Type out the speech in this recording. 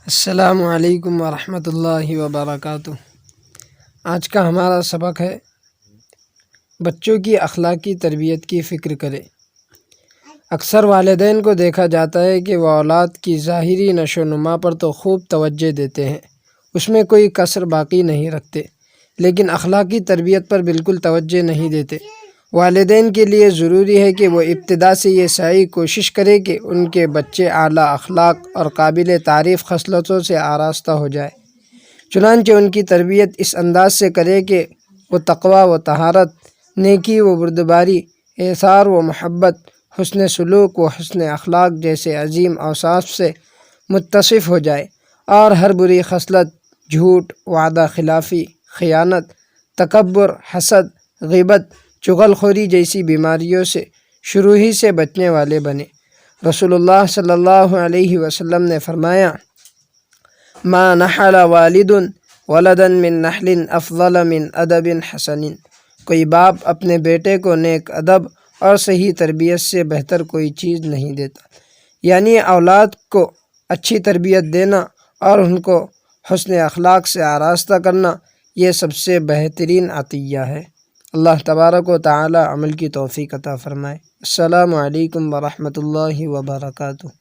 السلام علیکم ورحمۃ اللہ وبرکاتہ۔ آج کا ہمارا سبق ہے بچوں کی اخلاقی تربیت کی فکر کریں۔ اکثر والدین کو دیکھا جاتا ہے کہ وہ اولاد کی ظاہری نشو و نما پر تو خوب توجہ دیتے ہیں، اس میں کوئی کسر باقی نہیں رکھتے، لیکن اخلاقی تربیت پر بالکل توجہ نہیں دیتے۔ والدین کے لیے ضروری ہے کہ وہ ابتدا سے یہ سعی کوشش کرے کہ ان کے بچے اعلیٰ اخلاق اور قابل تعریف خصلتوں سے آراستہ ہو جائے۔ چنانچہ ان کی تربیت اس انداز سے کرے کہ وہ تقویٰ و طہارت، نیکی و بردباری، ایثار و محبت، حسن سلوک و حسن اخلاق جیسے عظیم اوصاف سے متصف ہو جائے، اور ہر بری خصلت، جھوٹ، وعدہ خلافی، خیانت، تکبر، حسد، غیبت، چغل خوری جیسی بیماریوں سے شروع ہی سے بچنے والے بنے۔ رسول اللہ صلی اللہ علیہ وسلم نے فرمایا: ما نحل والد ولدا من نحل افضل من ادب حسن۔ کوئی باپ اپنے بیٹے کو نیک ادب اور صحیح تربیت سے بہتر کوئی چیز نہیں دیتا، یعنی اولاد کو اچھی تربیت دینا اور ان کو حسن اخلاق سے آراستہ کرنا، یہ سب سے بہترین عطیہ ہے۔ اللہ تبارک و تعالی عمل کی توفیق عطا فرمائے۔ السلام علیکم ورحمۃ اللہ وبرکاتہ۔